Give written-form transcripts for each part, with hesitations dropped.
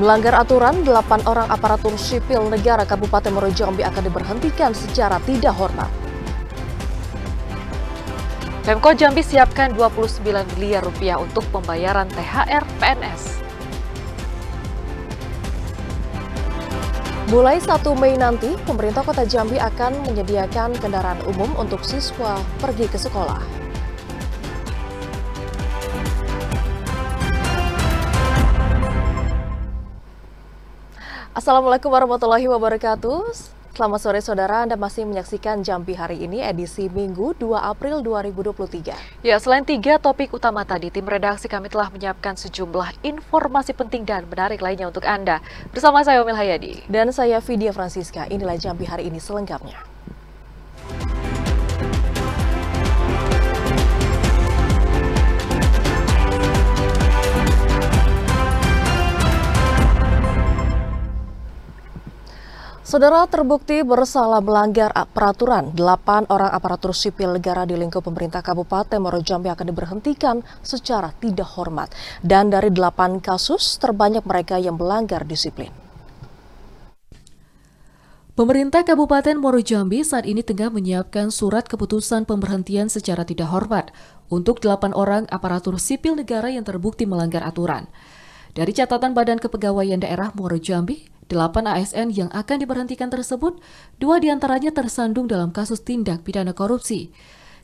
Melanggar aturan, 8 orang aparatur sipil negara Kabupaten Muaro Jambi akan diberhentikan secara tidak hormat. Pemkot Jambi siapkan 29 miliar rupiah untuk pembayaran THR PNS. Mulai 1 Mei nanti, pemerintah Kota Jambi akan menyediakan kendaraan umum untuk siswa pergi ke sekolah. Assalamualaikum warahmatullahi wabarakatuh. Selamat sore saudara, Anda masih menyaksikan Jambi Hari Ini edisi Minggu 2 April 2023. Ya, selain 3 topik utama tadi, tim redaksi kami telah menyiapkan sejumlah informasi penting dan menarik lainnya untuk Anda. Bersama saya Omil Hayadi. Dan saya Vidya Francisca, inilah Jambi Hari Ini selengkapnya. Saudara terbukti bersalah melanggar peraturan. 8 orang aparatur sipil negara di lingkup pemerintah Kabupaten Muaro Jambi akan diberhentikan secara tidak hormat. Dan dari 8 kasus, terbanyak mereka yang melanggar disiplin. Pemerintah Kabupaten Muaro Jambi saat ini tengah menyiapkan surat keputusan pemberhentian secara tidak hormat untuk 8 orang aparatur sipil negara yang terbukti melanggar aturan. Dari catatan Badan Kepegawaian Daerah Muaro Jambi, 8 ASN yang akan diberhentikan tersebut, 2 diantaranya tersandung dalam kasus tindak pidana korupsi.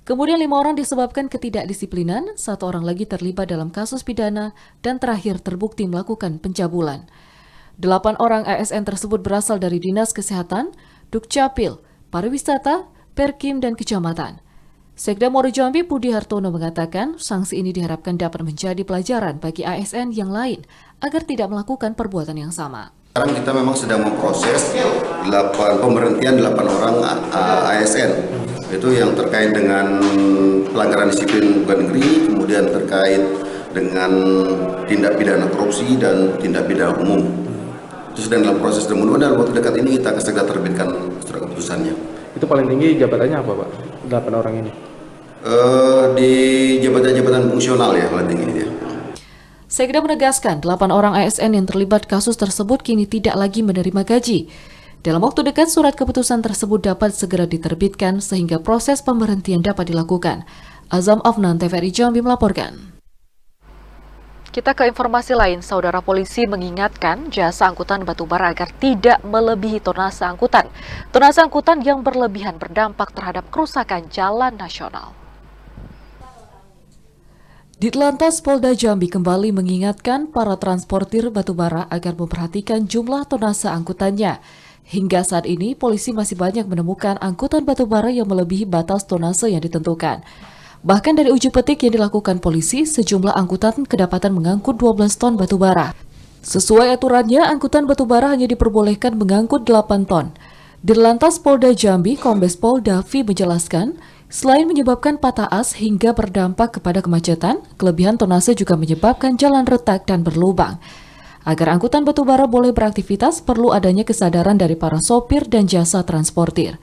Kemudian 5 orang disebabkan ketidakdisiplinan, 1 orang lagi terlibat dalam kasus pidana, dan terakhir terbukti melakukan pencabulan. 8 orang ASN tersebut berasal dari Dinas Kesehatan, Dukcapil, Pariwisata, Perkim, dan Kecamatan. Sekda Muaro Jambi Budi Hartono mengatakan sanksi ini diharapkan dapat menjadi pelajaran bagi ASN yang lain agar tidak melakukan perbuatan yang sama. Sekarang kita memang sedang memproses pemberhentian 8 orang ASN. Itu yang terkait dengan pelanggaran disiplin pegawai negeri, kemudian terkait dengan tindak pidana korupsi dan tindak pidana umum. Itu sedang dalam proses, dan mudah-mudahan dalam waktu dekat ini kita akan segera terbitkan surat keputusannya. Itu paling tinggi jabatannya apa, Pak? 8 orang ini? Di jabatan-jabatan fungsional ya paling tinggi dia. Sekda menegaskan 8 orang ASN yang terlibat kasus tersebut kini tidak lagi menerima gaji. Dalam waktu dekat, surat keputusan tersebut dapat segera diterbitkan sehingga proses pemberhentian dapat dilakukan. Azam Afnan, TVRI Jambi melaporkan. Kita ke informasi lain, saudara polisi mengingatkan jasa angkutan batubara agar tidak melebihi tonase angkutan. Tonase angkutan yang berlebihan berdampak terhadap kerusakan jalan nasional. Ditlantas Polda Jambi kembali mengingatkan para transportir batubara agar memperhatikan jumlah tonase angkutannya. Hingga saat ini, polisi masih banyak menemukan angkutan batubara yang melebihi batas tonase yang ditentukan. Bahkan dari uji petik yang dilakukan polisi, sejumlah angkutan kedapatan mengangkut 12 ton batubara. Sesuai aturannya, angkutan batubara hanya diperbolehkan mengangkut 8 ton. Ditlantas Polda Jambi, Kombes Pol Davi menjelaskan, selain menyebabkan patah as hingga berdampak kepada kemacetan, kelebihan tonase juga menyebabkan jalan retak dan berlubang. Agar angkutan batubara boleh beraktivitas, perlu adanya kesadaran dari para sopir dan jasa transportir.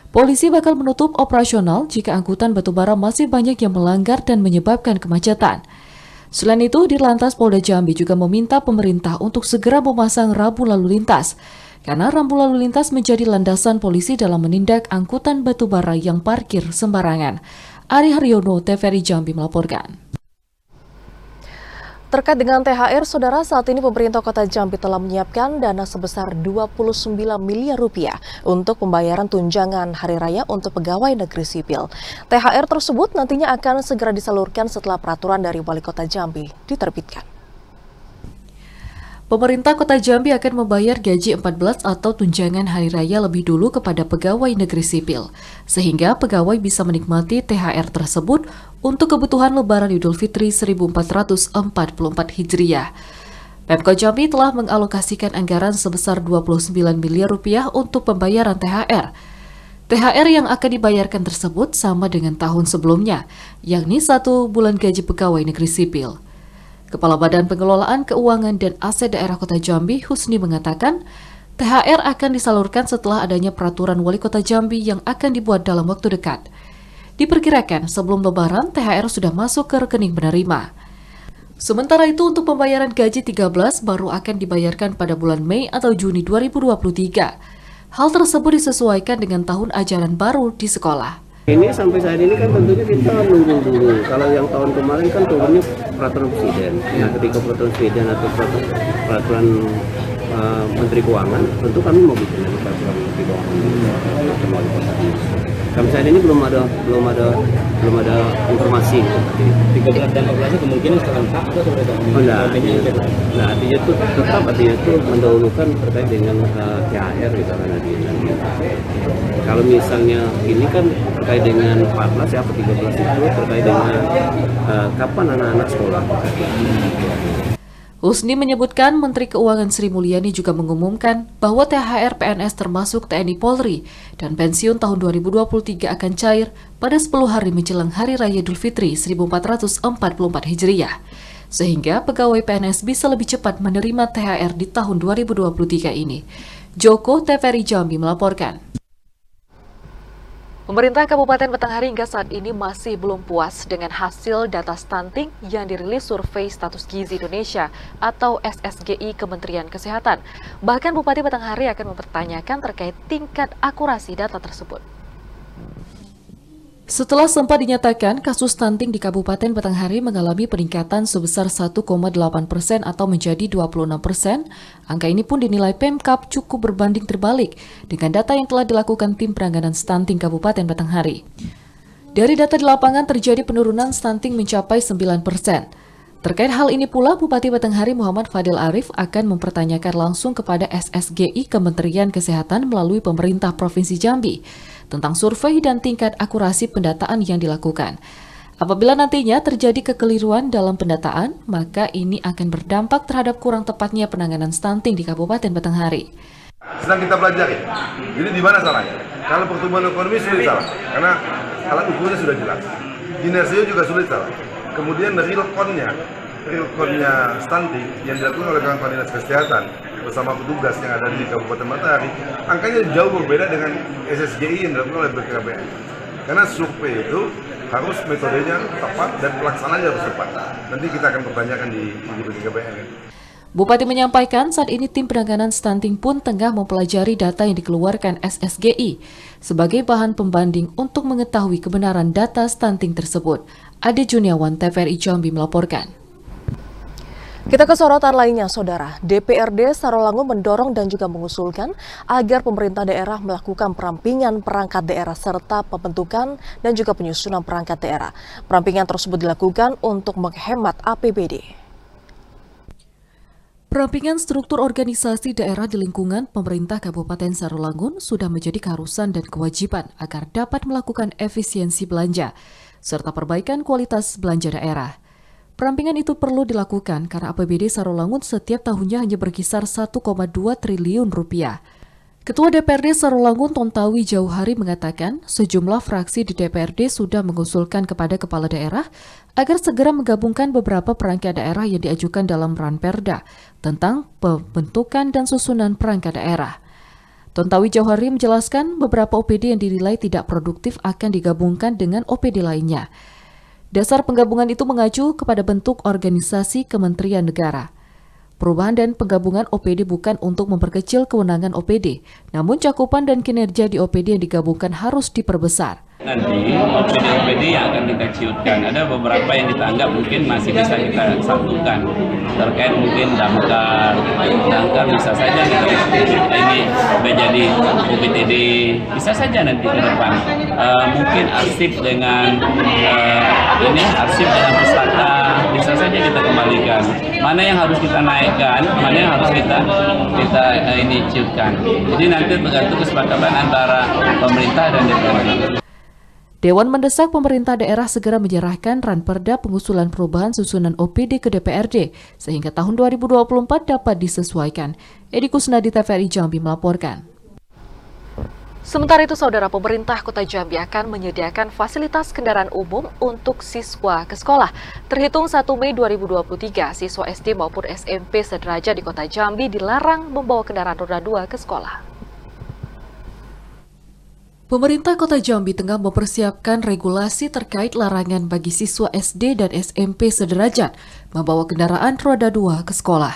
Polisi bakal menutup operasional jika angkutan batubara masih banyak yang melanggar dan menyebabkan kemacetan. Selain itu, Ditlantas Polda Jambi juga meminta pemerintah untuk segera memasang rambu lalu lintas, karena rambu lalu lintas menjadi landasan polisi dalam menindak angkutan batubara yang parkir sembarangan. Ari Haryono, TVRI Jambi melaporkan. Terkait dengan THR, saudara, saat ini pemerintah Kota Jambi telah menyiapkan dana sebesar 29 miliar rupiah untuk pembayaran tunjangan hari raya untuk pegawai negeri sipil. THR tersebut nantinya akan segera disalurkan setelah peraturan dari Wali Kota Jambi diterbitkan. Pemerintah Kota Jambi akan membayar gaji 14 atau tunjangan hari raya lebih dulu kepada pegawai negeri sipil, sehingga pegawai bisa menikmati THR tersebut untuk kebutuhan Lebaran Idul Fitri 1444 Hijriah. Pemkot Jambi telah mengalokasikan anggaran sebesar 29 miliar rupiah untuk pembayaran THR. THR yang akan dibayarkan tersebut sama dengan tahun sebelumnya, yakni 1 bulan gaji pegawai negeri sipil. Kepala Badan Pengelolaan Keuangan dan Aset Daerah Kota Jambi, Husni, mengatakan THR akan disalurkan setelah adanya peraturan Wali Kota Jambi yang akan dibuat dalam waktu dekat. Diperkirakan sebelum Lebaran, THR sudah masuk ke rekening penerima. Sementara itu untuk pembayaran gaji 13 baru akan dibayarkan pada bulan Mei atau Juni 2023. Hal tersebut disesuaikan dengan tahun ajaran baru di sekolah. Ini sampai saat ini kan tentunya kita nunggu dulu. Kalau yang tahun kemarin kan turunnya peraturan presiden. Nah, ketika peraturan presiden atau peraturan Menteri Keuangan, tentu kami mau bikin lagi peraturan Menteri Keuangan. Sampai saat ini belum ada informasi. 13 dan 14 kemungkinan serentak atau seperti itu. Nah, artinya itu tetap mendahulukan terkait dengan THR gitu kan nanti. Kalau misalnya ini kan terkait dengan 14 ya, atau 13 itu terkait dengan kapan anak-anak sekolah. Husni menyebutkan Menteri Keuangan Sri Mulyani juga mengumumkan bahwa THR PNS termasuk TNI Polri dan pensiun tahun 2023 akan cair pada 10 hari menjelang Hari Raya Idul Fitri 1444 Hijriah. Sehingga pegawai PNS bisa lebih cepat menerima THR di tahun 2023 ini. Joko TVRI Jambi melaporkan. Pemerintah Kabupaten Batanghari hingga saat ini masih belum puas dengan hasil data stunting yang dirilis Survei Status Gizi Indonesia atau SSGI Kementerian Kesehatan. Bahkan Bupati Batanghari akan mempertanyakan terkait tingkat akurasi data tersebut. Setelah sempat dinyatakan kasus stunting di Kabupaten Batanghari mengalami peningkatan sebesar 1,8% atau menjadi 26%, angka ini pun dinilai Pemkab cukup berbanding terbalik dengan data yang telah dilakukan Tim Penanganan Stunting Kabupaten Batanghari. Dari data di lapangan terjadi penurunan stunting mencapai 9%. Terkait hal ini pula, Bupati Batanghari Muhammad Fadil Arif akan mempertanyakan langsung kepada SSGI Kementerian Kesehatan melalui pemerintah Provinsi Jambi tentang survei dan tingkat akurasi pendataan yang dilakukan. Apabila nantinya terjadi kekeliruan dalam pendataan, maka ini akan berdampak terhadap kurang tepatnya penanganan stunting di Kabupaten Batanghari. Sedang kita pelajari. Jadi di mana salahnya? Kalau pertumbuhan ekonomi sulit salah, karena alat ukurnya sudah jelas. Kinerja juga sulit salah. Kemudian real count-nya stunting yang dilakukan oleh Kepala Dinas Kesehatan bersama petugas yang ada di Kabupaten Batanghari, angkanya jauh berbeda dengan SSGI yang dilakukan oleh BKKBN. Karena survei itu harus metodenya tepat dan pelaksanaannya harus tepat. Nanti kita akan pertanyakan di BKKBN. Bupati menyampaikan saat ini tim penanganan stunting pun tengah mempelajari data yang dikeluarkan SSGI sebagai bahan pembanding untuk mengetahui kebenaran data stunting tersebut. Ade Juniawan, TVRI Jambi melaporkan. Kita ke sorotan lainnya, Saudara. DPRD Sarolangun mendorong dan juga mengusulkan agar pemerintah daerah melakukan perampingan perangkat daerah serta pembentukan dan juga penyusunan perangkat daerah. Perampingan tersebut dilakukan untuk menghemat APBD. Perampingan struktur organisasi daerah di lingkungan pemerintah Kabupaten Sarolangun sudah menjadi keharusan dan kewajiban agar dapat melakukan efisiensi belanja serta perbaikan kualitas belanja daerah. Perampingan itu perlu dilakukan karena APBD Sarolangun setiap tahunnya hanya berkisar 1,2 triliun rupiah. Ketua DPRD Sarolangun Tontawi Jauhari mengatakan sejumlah fraksi di DPRD sudah mengusulkan kepada kepala daerah agar segera menggabungkan beberapa perangkat daerah yang diajukan dalam Ranperda tentang pembentukan dan susunan perangkat daerah. Tontawi Jauhari menjelaskan beberapa OPD yang dinilai tidak produktif akan digabungkan dengan OPD lainnya. Dasar penggabungan itu mengacu kepada bentuk organisasi Kementerian Negara. Perubahan dan penggabungan OPD bukan untuk memperkecil kewenangan OPD, namun cakupan dan kinerja di OPD yang digabungkan harus diperbesar. Nanti OPD-OPD yang akan dikecilkan, ada beberapa yang kita anggap mungkin masih bisa kita satukan. Terkait mungkin damkar bisa saja kita ini menjadi UPTD, bisa saja nanti ke depan. Mungkin arsip dengan arsip dengan pustaka, bisa saja kita kembalikan. Mana yang harus kita naikkan, mana yang harus kita ciutkan. Jadi nanti tergantung kesepakatan antara pemerintah dan DPR. Dewan mendesak pemerintah daerah segera menyerahkan Ranperda pengusulan perubahan susunan OPD ke DPRD sehingga tahun 2024 dapat disesuaikan. Edi Kusnadi, TVRI Jambi melaporkan. Sementara itu, Saudara, pemerintah Kota Jambi akan menyediakan fasilitas kendaraan umum untuk siswa ke sekolah. Terhitung 1 Mei 2023, siswa SD maupun SMP sederajat di Kota Jambi dilarang membawa kendaraan roda 2 ke sekolah. Pemerintah Kota Jambi tengah mempersiapkan regulasi terkait larangan bagi siswa SD dan SMP sederajat membawa kendaraan roda 2 ke sekolah.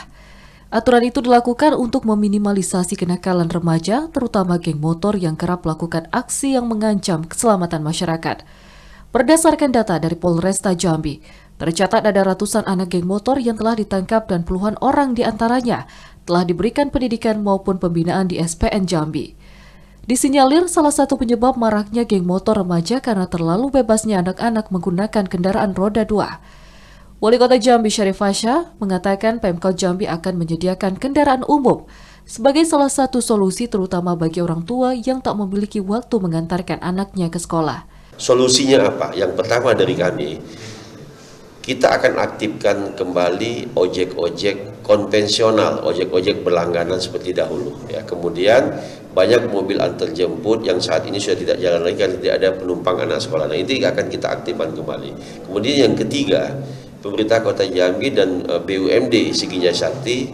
Aturan itu dilakukan untuk meminimalisasi kenakalan remaja, terutama geng motor yang kerap melakukan aksi yang mengancam keselamatan masyarakat. Berdasarkan data dari Polresta Jambi, tercatat ada ratusan anak geng motor yang telah ditangkap dan puluhan orang di antaranya telah diberikan pendidikan maupun pembinaan di SPN Jambi. Disinyalir salah satu penyebab maraknya geng motor remaja karena terlalu bebasnya anak-anak menggunakan kendaraan roda 2. Wali Kota Jambi Syarif Fasha mengatakan Pemkot Jambi akan menyediakan kendaraan umum sebagai salah satu solusi terutama bagi orang tua yang tak memiliki waktu mengantarkan anaknya ke sekolah. Solusinya apa? Yang pertama dari kami, kita akan aktifkan kembali ojek-ojek konvensional, ojek-ojek berlangganan seperti dahulu. Ya, kemudian banyak mobil antar jemput yang saat ini sudah tidak jalan lagi karena tidak ada penumpang anak sekolah. Nah, itu akan kita aktifkan kembali. Kemudian yang ketiga, pemerintah Kota Jambi dan BUMD Siginya Sakti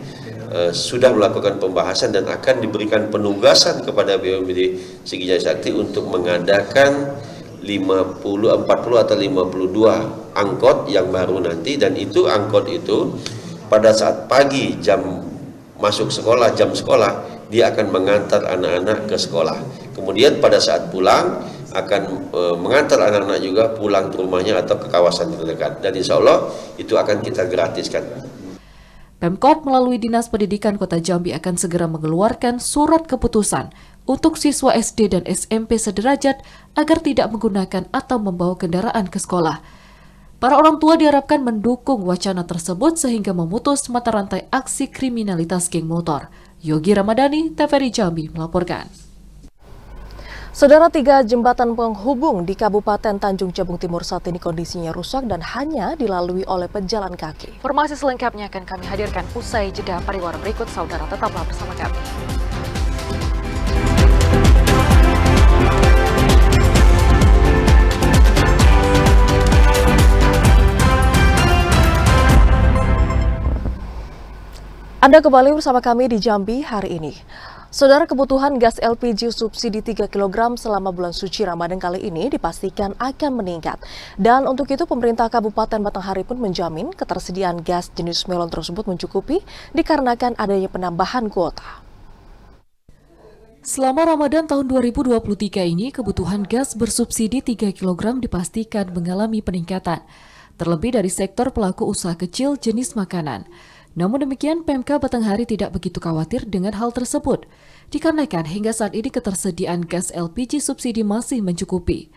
sudah melakukan pembahasan dan akan diberikan penugasan kepada BUMD Siginya Sakti untuk mengadakan 40 atau 52 angkot yang baru nanti, dan itu angkot itu pada saat pagi jam masuk sekolah, jam sekolah, dia akan mengantar anak-anak ke sekolah. Kemudian pada saat pulang akan mengantar anak-anak juga pulang ke rumahnya atau ke kawasan terdekat. Dan insya Allah itu akan kita gratiskan. Pemkot melalui Dinas Pendidikan Kota Jambi akan segera mengeluarkan surat keputusan untuk siswa SD dan SMP sederajat agar tidak menggunakan atau membawa kendaraan ke sekolah. Para orang tua diharapkan mendukung wacana tersebut sehingga memutus mata rantai aksi kriminalitas geng motor. Yogi Ramadhani, TVRI Jambi melaporkan. Saudara, 3 jembatan penghubung di Kabupaten Tanjung Jabung Timur saat ini kondisinya rusak dan hanya dilalui oleh pejalan kaki. Informasi selengkapnya akan kami hadirkan usai jeda pariwara berikut. Saudara, tetaplah bersama kami. Anda kembali bersama kami di Jambi hari ini. Saudara, kebutuhan gas LPG subsidi 3 kg selama bulan suci Ramadan kali ini dipastikan akan meningkat. Dan untuk itu pemerintah Kabupaten Batanghari pun menjamin ketersediaan gas jenis melon tersebut mencukupi dikarenakan adanya penambahan kuota. Selama Ramadan tahun 2023 ini, kebutuhan gas bersubsidi 3 kg dipastikan mengalami peningkatan, terlebih dari sektor pelaku usaha kecil jenis makanan. Namun demikian, PMK Batanghari tidak begitu khawatir dengan hal tersebut, dikarenakan hingga saat ini ketersediaan gas LPG subsidi masih mencukupi.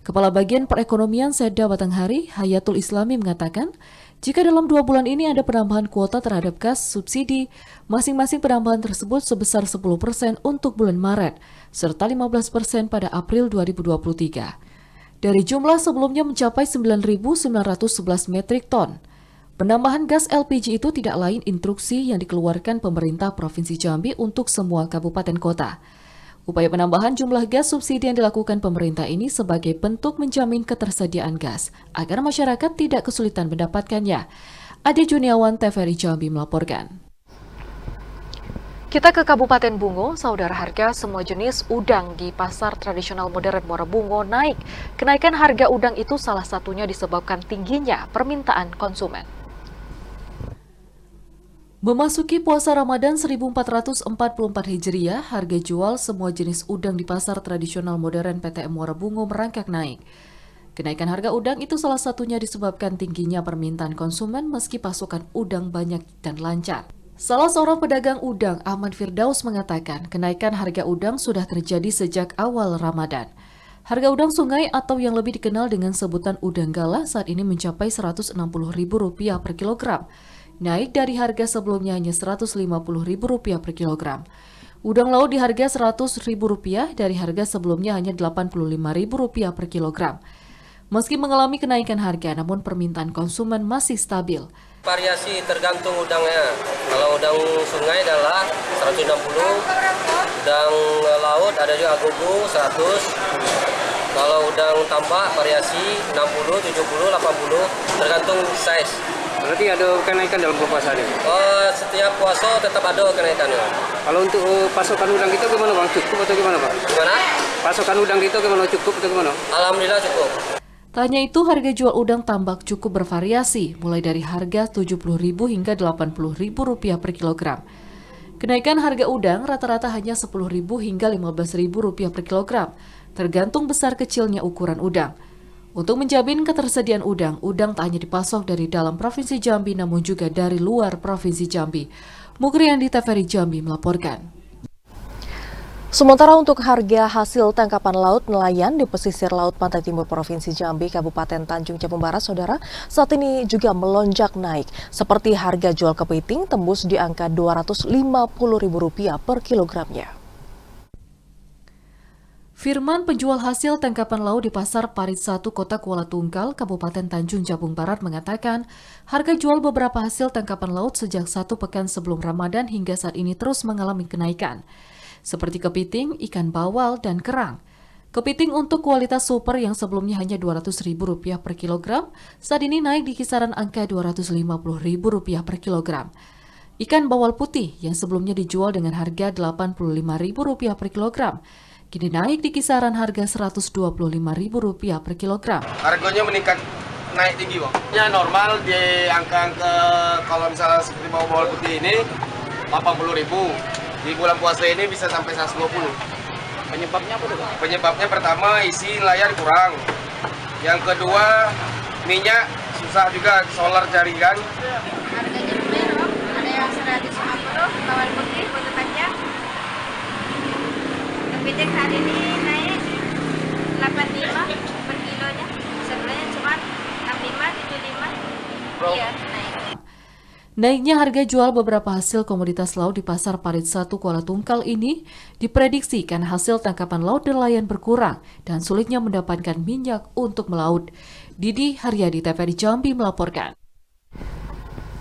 Kepala Bagian Perekonomian Seda Batanghari, Hayatul Islami mengatakan, jika dalam 2 bulan ini ada penambahan kuota terhadap gas subsidi, masing-masing penambahan tersebut sebesar 10% untuk bulan Maret, serta 15% pada April 2023. Dari jumlah sebelumnya mencapai 9.911 metrik ton. Penambahan gas LPG itu tidak lain instruksi yang dikeluarkan pemerintah Provinsi Jambi untuk semua kabupaten kota. Upaya penambahan jumlah gas subsidi yang dilakukan pemerintah ini sebagai bentuk menjamin ketersediaan gas agar masyarakat tidak kesulitan mendapatkannya. Ade Juniawan, TVRI Jambi melaporkan. Kita ke Kabupaten Bungo, saudara, harga semua jenis udang di pasar tradisional modern Muara Bungo naik. Kenaikan harga udang itu salah satunya disebabkan tingginya permintaan konsumen. Memasuki puasa Ramadan 1444 Hijriah, harga jual semua jenis udang di pasar tradisional modern PTM Muara Bungo merangkak naik. Kenaikan harga udang itu salah satunya disebabkan tingginya permintaan konsumen meski pasokan udang banyak dan lancar. Salah seorang pedagang udang, Ahmad Firdaus, mengatakan kenaikan harga udang sudah terjadi sejak awal Ramadan. Harga udang sungai atau yang lebih dikenal dengan sebutan udang galah saat ini mencapai Rp160.000 per kilogram. Naik dari harga sebelumnya hanya Rp150.000 per kilogram. Udang laut di harga Rp100.000 dari harga sebelumnya hanya Rp85.000 per kilogram. Meski mengalami kenaikan harga, namun permintaan konsumen masih stabil. Variasi tergantung udangnya. Kalau udang sungai adalah 160, udang laut ada juga agogo 100. Kalau udang tambak variasi 60, 70, 80 tergantung size. Berarti ada kenaikan dalam puasa ini? Setiap puasa tetap ada kenaikannya. Kalau untuk pasokan udang kita gimana Bang? Cukup atau gimana Pak? Gimana? Pasokan udang itu gimana, cukup atau gimana? Alhamdulillah cukup. Tak hanya itu, harga jual udang tambak cukup bervariasi, mulai dari harga Rp70.000 hingga Rp80.000 per kilogram. Kenaikan harga udang rata-rata hanya Rp10.000 hingga Rp15.000 per kilogram, tergantung besar kecilnya ukuran udang. Untuk menjamin ketersediaan udang, udang tak hanya dipasok dari dalam Provinsi Jambi namun juga dari luar Provinsi Jambi. Mukriandi TVRI Jambi melaporkan. Sementara untuk harga hasil tangkapan laut nelayan di pesisir laut pantai timur Provinsi Jambi, Kabupaten Tanjung Jabung Barat, saudara, saat ini juga melonjak naik. Seperti harga jual kepiting tembus di angka Rp250.000 per kilogramnya. Firman, penjual hasil tangkapan laut di Pasar Parit 1 Kota Kuala Tunggal, Kabupaten Tanjung Jabung Barat mengatakan, harga jual beberapa hasil tangkapan laut sejak 1 pekan sebelum Ramadan hingga saat ini terus mengalami kenaikan. Seperti kepiting, ikan bawal, dan kerang. Kepiting untuk kualitas super yang sebelumnya hanya Rp200.000 per kilogram, saat ini naik di kisaran angka Rp250.000 per kilogram. Ikan bawal putih yang sebelumnya dijual dengan harga Rp85.000 per kilogram, kini naik di kisaran harga Rp125.000 per kilogram. Harganya meningkat, naik tinggi, Bang. Ya normal di angka-angka kalau misalnya seperti bawal putih ini Rp80.000. Di bulan puasa ini bisa sampai 120. Penyebabnya apa tuh, Bang? Penyebabnya pertama isi nelayan kurang. Yang kedua minyak susah juga, solar jaringan. Harganya lumayan, Bang. Ada yang 150 bawal putih untuk panjang. Kepiting hari ini naik 85 per kilonya. Sebelumnya cuma 65, 75. Iya, naik. Naiknya harga jual beberapa hasil komoditas laut di Pasar Parit 1 Kuala Tunggal ini diprediksi karena hasil tangkapan laut nelayan berkurang dan sulitnya mendapatkan minyak untuk melaut. Didi Haryadi TVRI Jambi melaporkan.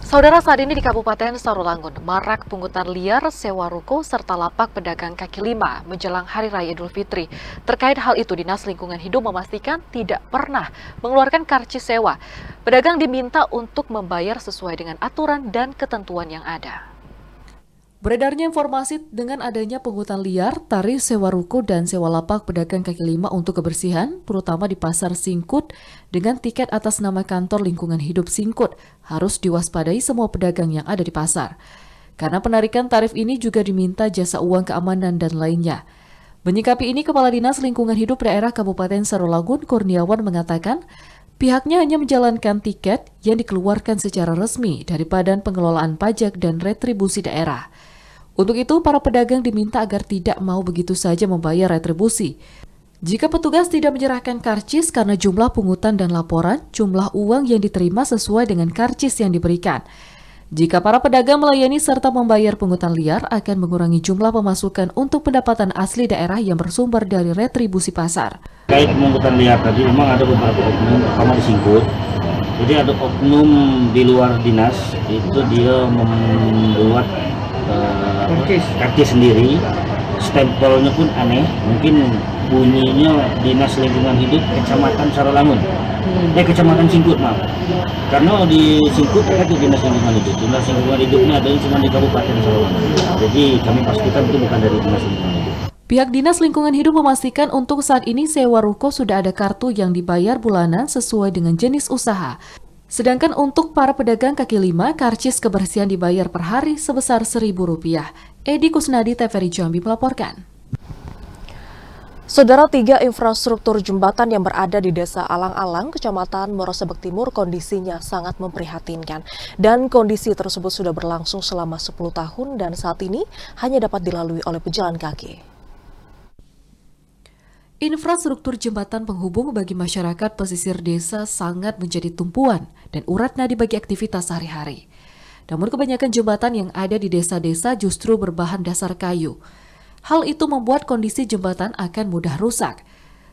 Saudara, saat ini di Kabupaten Sarolangun, marak pungutan liar, sewa ruko, serta lapak pedagang kaki lima menjelang Hari Raya Idul Fitri. Terkait hal itu, Dinas Lingkungan Hidup memastikan tidak pernah mengeluarkan karcis sewa. Pedagang diminta untuk membayar sesuai dengan aturan dan ketentuan yang ada. Beredarnya informasi dengan adanya pungutan liar, tarif sewa ruko dan sewa lapak pedagang kaki lima untuk kebersihan, terutama di Pasar Singkut, dengan tiket atas nama Kantor Lingkungan Hidup Singkut, harus diwaspadai semua pedagang yang ada di pasar. Karena penarikan tarif ini juga diminta jasa uang keamanan dan lainnya. Menyikapi ini, Kepala Dinas Lingkungan Hidup Daerah Kabupaten Sarolangun, Kurniawan, mengatakan, pihaknya hanya menjalankan tiket yang dikeluarkan secara resmi dari Badan Pengelolaan Pajak dan Retribusi Daerah. Untuk itu, para pedagang diminta agar tidak mau begitu saja membayar retribusi. Jika petugas tidak menyerahkan karcis karena jumlah pungutan dan laporan, jumlah uang yang diterima sesuai dengan karcis yang diberikan. Jika para pedagang melayani serta membayar pungutan liar, akan mengurangi jumlah pemasukan untuk pendapatan asli daerah yang bersumber dari retribusi pasar. Terkait pungutan liar tadi, memang ada beberapa oknum, pertama di Singkut. Jadi ada oknum di luar dinas, itu dia membuat karcis sendiri, stempelnya pun aneh, mungkin bunyinya Dinas Lingkungan Hidup Kecamatan Sarolangun, Kecamatan Singkut, maaf. Karena di Singkut ada Dinas Lingkungan Hidup. Dinas Lingkungan Hidupnya ada cuma di Kabupaten Sarolangun. Jadi kami pastikan itu bukan dari Dinas Lingkungan Hidup. Pihak Dinas Lingkungan Hidup memastikan untuk saat ini sewa ruko sudah ada kartu yang dibayar bulanan sesuai dengan jenis usaha. Sedangkan untuk para pedagang kaki lima, karcis kebersihan dibayar per hari sebesar Rp1.000. Edi Kusnadi TVRI Jambi melaporkan. Saudara, 3 infrastruktur jembatan yang berada di Desa Alang-Alang, Kecamatan Morosebek Timur, kondisinya sangat memprihatinkan. Dan kondisi tersebut sudah berlangsung selama 10 tahun dan saat ini hanya dapat dilalui oleh pejalan kaki. Infrastruktur jembatan penghubung bagi masyarakat pesisir desa sangat menjadi tumpuan dan urat nadi bagi aktivitas sehari-hari. Namun kebanyakan jembatan yang ada di desa-desa justru berbahan dasar kayu. Hal itu membuat kondisi jembatan akan mudah rusak.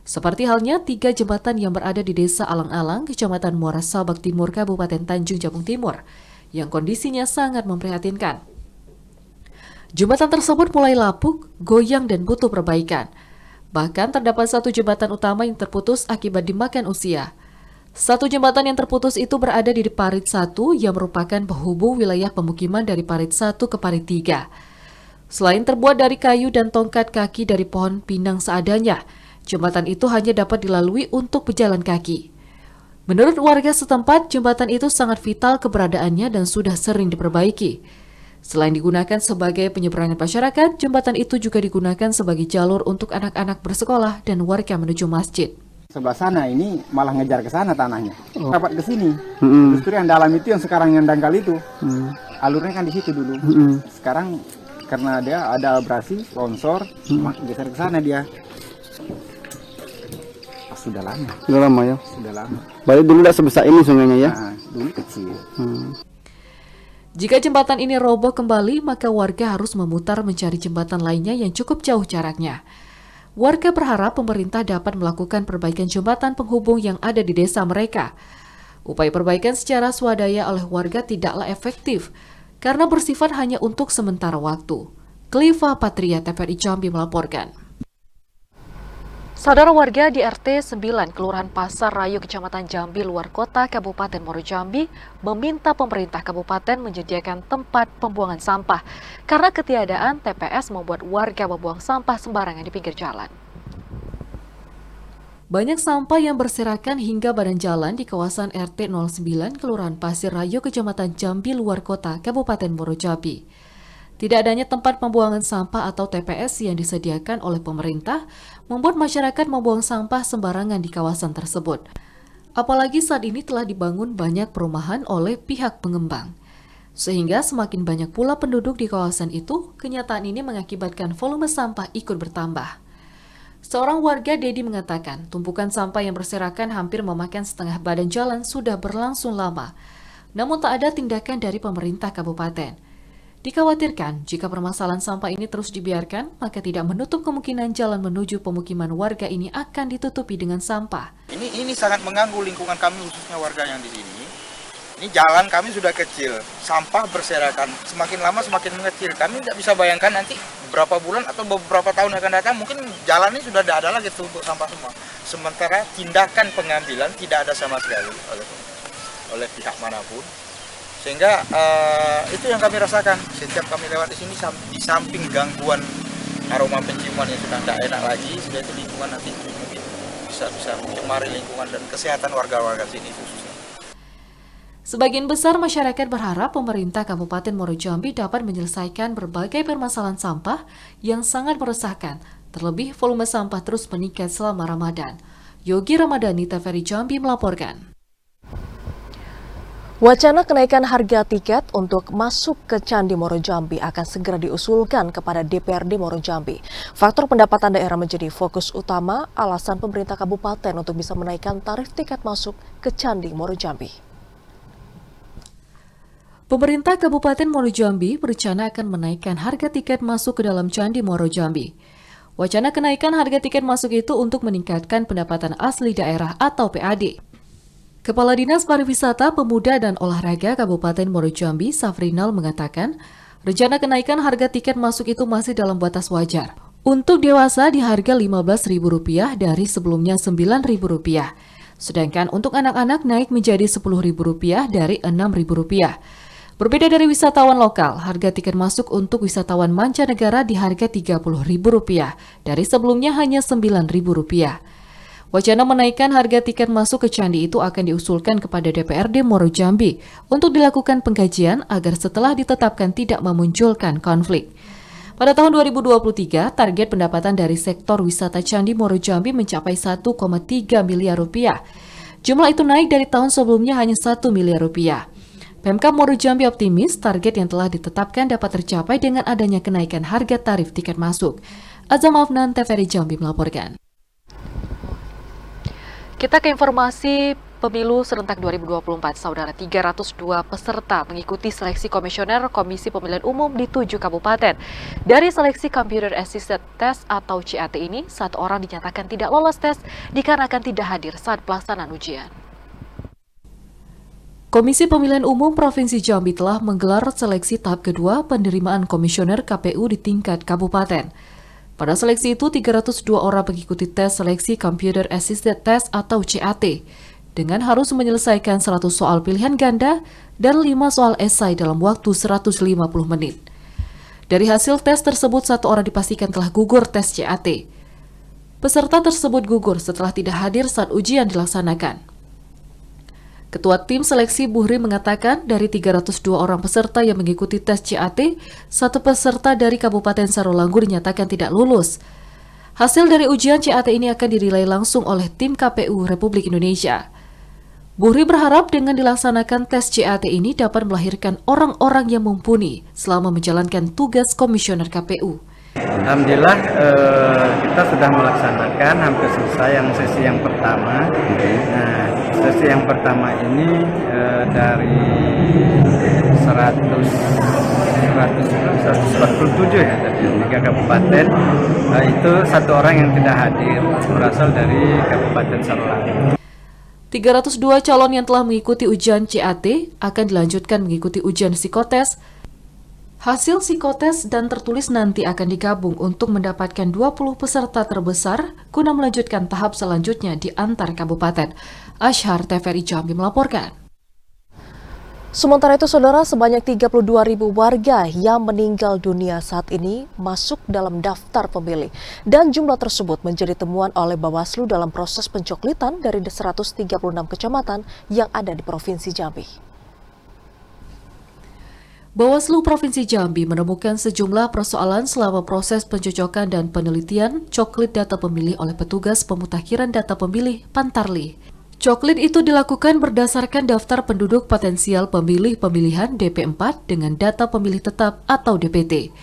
Seperti halnya 3 jembatan yang berada di Desa Alang-Alang, Kecamatan Muara Sabak Timur, Kabupaten Tanjung Jabung Timur, yang kondisinya sangat memprihatinkan. Jembatan tersebut mulai lapuk, goyang, dan butuh perbaikan. Bahkan terdapat 1 jembatan utama yang terputus akibat dimakan usia. 1 jembatan yang terputus itu berada di Parit 1 yang merupakan penghubung wilayah pemukiman dari Parit 1 ke Parit 3. Selain terbuat dari kayu dan tongkat kaki dari pohon pinang seadanya, jembatan itu hanya dapat dilalui untuk pejalan kaki. Menurut warga setempat, jembatan itu sangat vital keberadaannya dan sudah sering diperbaiki. Selain digunakan sebagai penyeberangan masyarakat, jembatan itu juga digunakan sebagai jalur untuk anak-anak bersekolah dan warga menuju masjid. Sebelah sana ini malah ngejar ke sana tanahnya, dapat ke sini. Justru yang dalam itu yang sekarang yang dangkal itu, alurnya kan di situ dulu. Sekarang karena dia ada abrasi, longsor, geser ke sana dia. Sudah lama. Sudah lama ya? Sudah lama. Baru dulu tidak sebesar ini sungainya ya? Nah, dulu kecil. Jika jembatan ini roboh kembali, maka warga harus memutar mencari jembatan lainnya yang cukup jauh jaraknya. Warga berharap pemerintah dapat melakukan perbaikan jembatan penghubung yang ada di desa mereka. Upaya perbaikan secara swadaya oleh warga tidaklah efektif, karena bersifat hanya untuk sementara waktu. Kliva Patria, TVRI Jambi melaporkan. Saudara warga di RT 9 Kelurahan Pasar Rayu Kecamatan Jambi luar kota Kabupaten Muaro Jambi meminta pemerintah kabupaten menyediakan tempat pembuangan sampah karena ketiadaan TPS membuat warga membuang sampah sembarangan di pinggir jalan. Banyak sampah yang berserakan hingga badan jalan di kawasan RT 09 Kelurahan Pasir Rayu Kecamatan Jambi luar kota Kabupaten Muaro Jambi. Tidak adanya tempat pembuangan sampah atau TPS yang disediakan oleh pemerintah membuat masyarakat membuang sampah sembarangan di kawasan tersebut. Apalagi saat ini telah dibangun banyak perumahan oleh pihak pengembang. Sehingga semakin banyak pula penduduk di kawasan itu, kenyataan ini mengakibatkan volume sampah ikut bertambah. Seorang warga, Dedi, mengatakan tumpukan sampah yang berserakan hampir memakan setengah badan jalan sudah berlangsung lama. Namun tak ada tindakan dari pemerintah kabupaten. Dikhawatirkan jika permasalahan sampah ini terus dibiarkan, maka tidak menutup kemungkinan jalan menuju pemukiman warga ini akan ditutupi dengan sampah. Ini sangat mengganggu lingkungan kami, khususnya warga yang di sini. Ini jalan kami sudah kecil, sampah berserakan, semakin lama semakin mengecil. Kami tidak bisa bayangkan nanti beberapa bulan atau beberapa tahun akan datang, mungkin jalan ini sudah tidak ada lagi untuk sampah semua. Sementara tindakan pengambilan tidak ada sama sekali oleh pihak manapun. Sehingga itu yang kami rasakan setiap kami lewat di sini, di samping gangguan aroma penciuman yang sudah tidak enak lagi, sudah itu lingkungan nanti mungkin bisa mencemari lingkungan dan kesehatan warga-warga sini khususnya. Sebagian besar masyarakat berharap pemerintah Kabupaten Muaro Jambi dapat menyelesaikan berbagai permasalahan sampah yang sangat meresahkan, terlebih volume sampah terus meningkat selama Ramadan. Yogi Ramadhani, TVRI Jambi melaporkan. Wacana kenaikan harga tiket untuk masuk ke Candi Muaro Jambi akan segera diusulkan kepada DPRD Muaro Jambi. Faktor pendapatan daerah menjadi fokus utama alasan pemerintah kabupaten untuk bisa menaikkan tarif tiket masuk ke Candi Muaro Jambi. Pemerintah Kabupaten Muaro Jambi berencana akan menaikkan harga tiket masuk ke dalam Candi Muaro Jambi. Wacana kenaikan harga tiket masuk itu untuk meningkatkan pendapatan asli daerah atau PAD. Kepala Dinas Pariwisata, Pemuda, dan Olahraga Kabupaten Muaro Jambi, Safrinal, mengatakan rencana kenaikan harga tiket masuk itu masih dalam batas wajar. Untuk dewasa di harga Rp15.000 dari sebelumnya Rp9.000. Sedangkan untuk anak-anak naik menjadi Rp10.000 dari Rp6.000. Berbeda dari wisatawan lokal, harga tiket masuk untuk wisatawan mancanegara di harga Rp30.000 dari sebelumnya hanya Rp9.000. Wacana menaikkan harga tiket masuk ke Candi itu akan diusulkan kepada DPRD Muaro Jambi untuk dilakukan pengkajian agar setelah ditetapkan tidak memunculkan konflik. Pada tahun 2023, target pendapatan dari sektor wisata Candi Muaro Jambi mencapai Rp1,3 miliar. Jumlah itu naik dari tahun sebelumnya hanya Rp1 miliar. Pemkab Muaro Jambi optimis target yang telah ditetapkan dapat tercapai dengan adanya kenaikan harga tarif tiket masuk. Azam Afnan, TVRI Jambi melaporkan. Kita ke informasi Pemilu Serentak 2024, Saudara. 302 peserta mengikuti seleksi komisioner Komisi Pemilihan Umum di 7 kabupaten. Dari seleksi Computer Assisted Test atau CAT ini, 1 orang dinyatakan tidak lolos tes dikarenakan tidak hadir saat pelaksanaan ujian. Komisi Pemilihan Umum Provinsi Jambi telah menggelar seleksi tahap kedua penerimaan komisioner KPU di tingkat kabupaten. Pada seleksi itu, 302 orang mengikuti tes seleksi Computer Assisted Test atau CAT, dengan harus menyelesaikan 100 soal pilihan ganda dan 5 soal esai dalam waktu 150 menit. Dari hasil tes tersebut, 1 orang dipastikan telah gugur tes CAT. Peserta tersebut gugur setelah tidak hadir saat ujian dilaksanakan. Ketua Tim Seleksi Buhri mengatakan dari 302 orang peserta yang mengikuti tes CAT, 1 peserta dari Kabupaten Sarolangun dinyatakan tidak lulus. Hasil dari ujian CAT ini akan dinilai langsung oleh tim KPU Republik Indonesia. Buhri berharap dengan dilaksanakan tes CAT ini dapat melahirkan orang-orang yang mumpuni selama menjalankan tugas komisioner KPU. Alhamdulillah kita sudah melaksanakan hampir selesai yang sesi yang pertama. Nah, sesi yang pertama ini dari 147 ya dari 3 kabupaten, itu 1 orang yang tidak hadir berasal dari Kabupaten Sarolangun. 302 calon yang telah mengikuti ujian CAT akan dilanjutkan mengikuti ujian psikotes. Hasil psikotes dan tertulis nanti akan digabung untuk mendapatkan 20 peserta terbesar guna melanjutkan tahap selanjutnya di antar kabupaten. Ashar TVRI Jambi melaporkan. Sementara itu, saudara, sebanyak 32.000 warga yang meninggal dunia saat ini masuk dalam daftar pemilih. Dan jumlah tersebut menjadi temuan oleh Bawaslu dalam proses pencoklitan dari 136 kecamatan yang ada di Provinsi Jambi. Bawaslu Provinsi Jambi menemukan sejumlah persoalan selama proses pencocokan dan penelitian coklit data pemilih oleh petugas pemutakhiran data pemilih Pantarli. Coklit itu dilakukan berdasarkan daftar penduduk potensial pemilih pemilihan DP4 dengan data pemilih tetap atau DPT.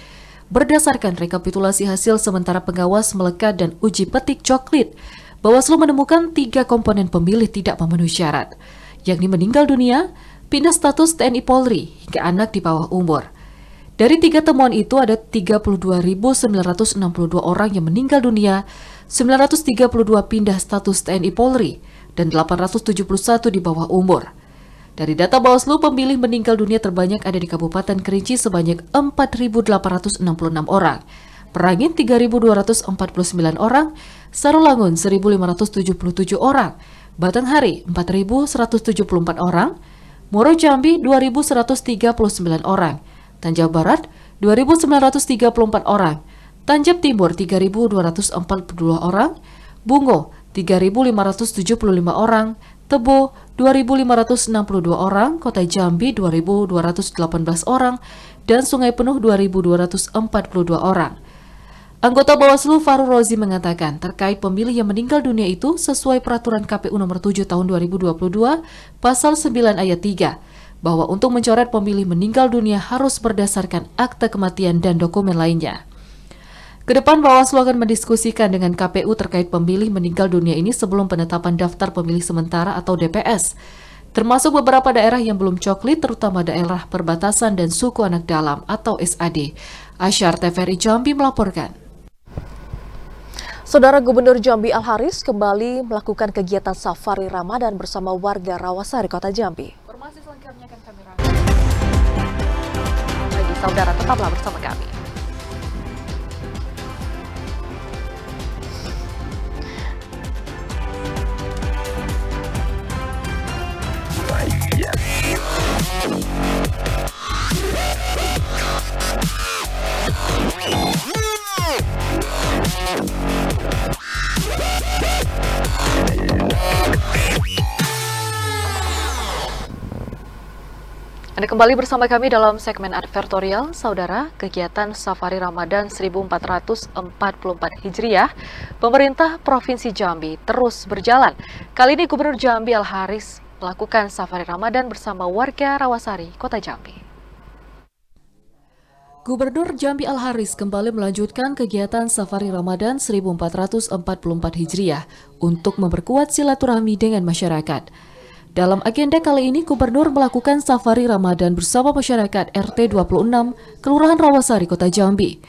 Berdasarkan rekapitulasi hasil sementara pengawas melekat dan uji petik coklit, Bawaslu menemukan 3 komponen pemilih tidak memenuhi syarat, yakni meninggal dunia, pindah status TNI Polri, hingga anak di bawah umur. Dari 3 temuan itu ada 32.962 orang yang meninggal dunia, 932 pindah status TNI Polri, dan 871 di bawah umur. Dari data Bawaslu, pemilih meninggal dunia terbanyak ada di Kabupaten Kerinci sebanyak 4.866 orang, Perangin 3.249 orang, Sarolangun 1.577 orang, Batanghari 4.174 orang, Muaro Jambi 2.139 orang, Tanjab Barat 2.934 orang, Tanjab Timur 3.242 orang, Bungo 3.575 orang, Tebo 2.562 orang, Kota Jambi 2.218 orang, dan Sungai Penuh 2.242 orang. Anggota Bawaslu Farul Rozi mengatakan terkait pemilih yang meninggal dunia itu sesuai peraturan KPU nomor 7 tahun 2022 pasal 9 ayat 3 bahwa untuk mencoret pemilih meninggal dunia harus berdasarkan akta kematian dan dokumen lainnya. Kedepan Bawaslu akan mendiskusikan dengan KPU terkait pemilih meninggal dunia ini sebelum penetapan daftar pemilih sementara atau DPS, termasuk beberapa daerah yang belum coklit, terutama daerah perbatasan dan suku anak dalam atau SAD. Ashar TVRI Jambi melaporkan. Saudara, Gubernur Jambi Al-Haris kembali melakukan kegiatan safari Ramadan bersama warga Rawasari, Kota Jambi. Informasi selengkapnya akan kami rangkum. Bagi saudara, tetaplah bersama kami. Anda kembali bersama kami dalam segmen advertorial. Saudara, kegiatan Safari Ramadan 1444 Hijriah, pemerintah Provinsi Jambi terus berjalan. Kali ini Gubernur Jambi Al-Haris melakukan Safari Ramadan bersama warga Rawasari, Kota Jambi. Gubernur Jambi Al-Haris kembali melanjutkan kegiatan Safari Ramadan 1444 Hijriah untuk memperkuat silaturahmi dengan masyarakat. Dalam agenda kali ini, Gubernur melakukan Safari Ramadan bersama masyarakat RT 26, Kelurahan Rawasari, Kota Jambi.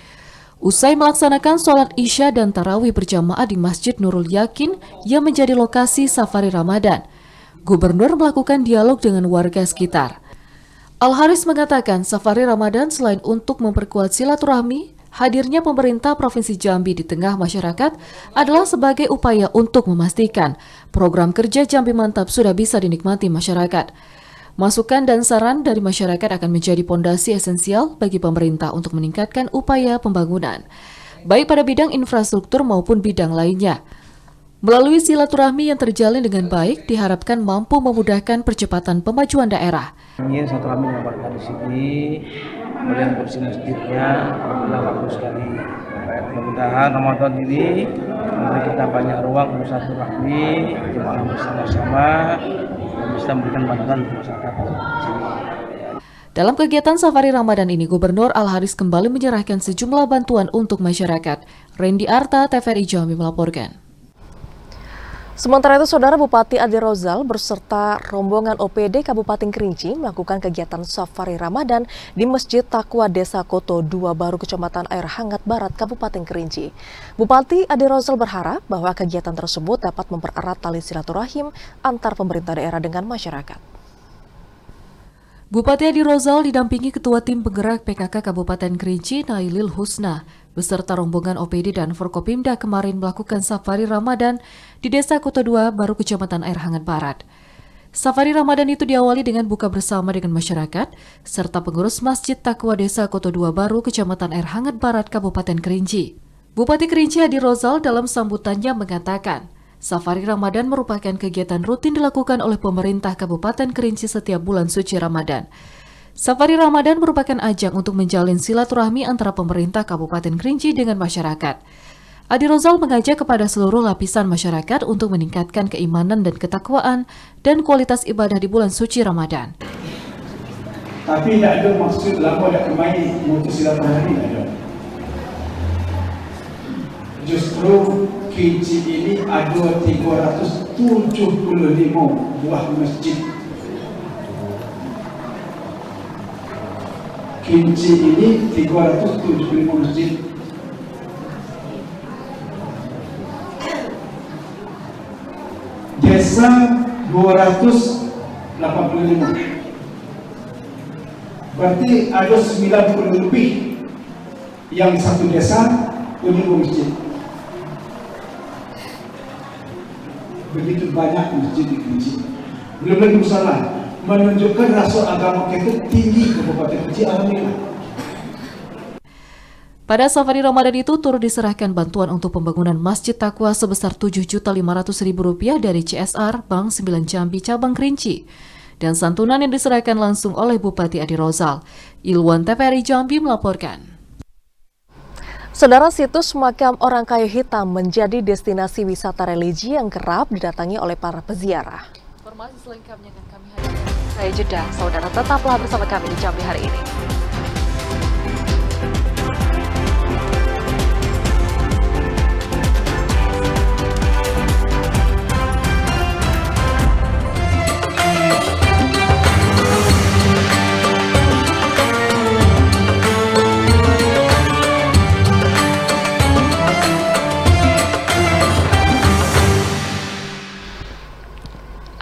Usai melaksanakan sholat Isya dan Tarawih berjamaah di Masjid Nurul Yakin yang menjadi lokasi Safari Ramadan, Gubernur melakukan dialog dengan warga sekitar. Al-Haris mengatakan Safari Ramadan selain untuk memperkuat silaturahmi, hadirnya pemerintah Provinsi Jambi di tengah masyarakat adalah sebagai upaya untuk memastikan program kerja Jambi Mantap sudah bisa dinikmati masyarakat. Masukan dan saran dari masyarakat akan menjadi pondasi esensial bagi pemerintah untuk meningkatkan upaya pembangunan, baik pada bidang infrastruktur maupun bidang lainnya. Melalui silaturahmi yang terjalin dengan baik, diharapkan mampu memudahkan percepatan pemajuan daerah. Ingin silaturahmi dengan warga di sini, kemudian bersih masjidnya, alhamdulillah bagus sekali. Mudah-mudahan Ramadan ini memberi kita banyak ruang untuk silaturahmi, jemaah bersama-sama, dan bisa memberikan bantuan untuk masyarakat di sini. Dalam kegiatan Safari Ramadan ini, Gubernur Al-Haris kembali menyerahkan sejumlah bantuan untuk masyarakat. Randy Arta, TVRI Jambi melaporkan. Sementara itu, Saudara Bupati Adi Rozal beserta rombongan OPD Kabupaten Kerinci melakukan kegiatan Safari Ramadan di Masjid Taqwa Desa Koto 2 Baru, Kecamatan Air Hangat Barat, Kabupaten Kerinci. Bupati Adi Rozal berharap bahwa kegiatan tersebut dapat mempererat tali silaturahim antar pemerintah daerah dengan masyarakat. Bupati Adi Rozal didampingi Ketua Tim Penggerak PKK Kabupaten Kerinci, Nailil Husna, beserta rombongan OPD dan Forkopimda kemarin melakukan Safari Ramadan di Desa Koto 2 Baru, Kecamatan Air Hangat Barat. Safari Ramadan itu diawali dengan buka bersama dengan masyarakat, serta pengurus Masjid Taqwa Desa Koto 2 Baru, Kecamatan Air Hangat Barat, Kabupaten Kerinci. Bupati Kerinci Adi Rozal dalam sambutannya mengatakan, Safari Ramadan merupakan kegiatan rutin dilakukan oleh pemerintah Kabupaten Kerinci setiap bulan suci Ramadan. Safari Ramadan merupakan ajang untuk menjalin silaturahmi antara pemerintah Kabupaten Kerinci dengan masyarakat. Adi Rozal mengajak kepada seluruh lapisan masyarakat untuk meningkatkan keimanan dan ketakwaan dan kualitas ibadah di bulan suci Ramadan. Tapi tidak ada maksud lama ada kemain untuk silaturahmi, ada. Justru Kerinci ini ada 375 buah masjid. Kerinci ini 375 masjid. Desa 285. Berarti ada 90 lebih yang satu desa punya masjid. Begitu banyak masjid di Kerinci. Belum lagi masalah menunjukkan rasa agama kita tinggi Kabupaten Kerinci, alhamdulillah. Pada Safari Ramadan itu turut diserahkan bantuan untuk pembangunan Masjid Taqwa sebesar Rp7.500.000 dari CSR Bank 9 Jambi Cabang Kerinci dan santunan yang diserahkan langsung oleh Bupati Adi Rozal. Ilwan, TVRI Jambi melaporkan. Saudara, situs makam orang kayu hitam menjadi destinasi wisata religi yang kerap didatangi oleh para peziarah. Informasi selengkapnya akan kami hadirkan. Saya jeda, saudara tetaplah bersama kami di Jambi hari ini.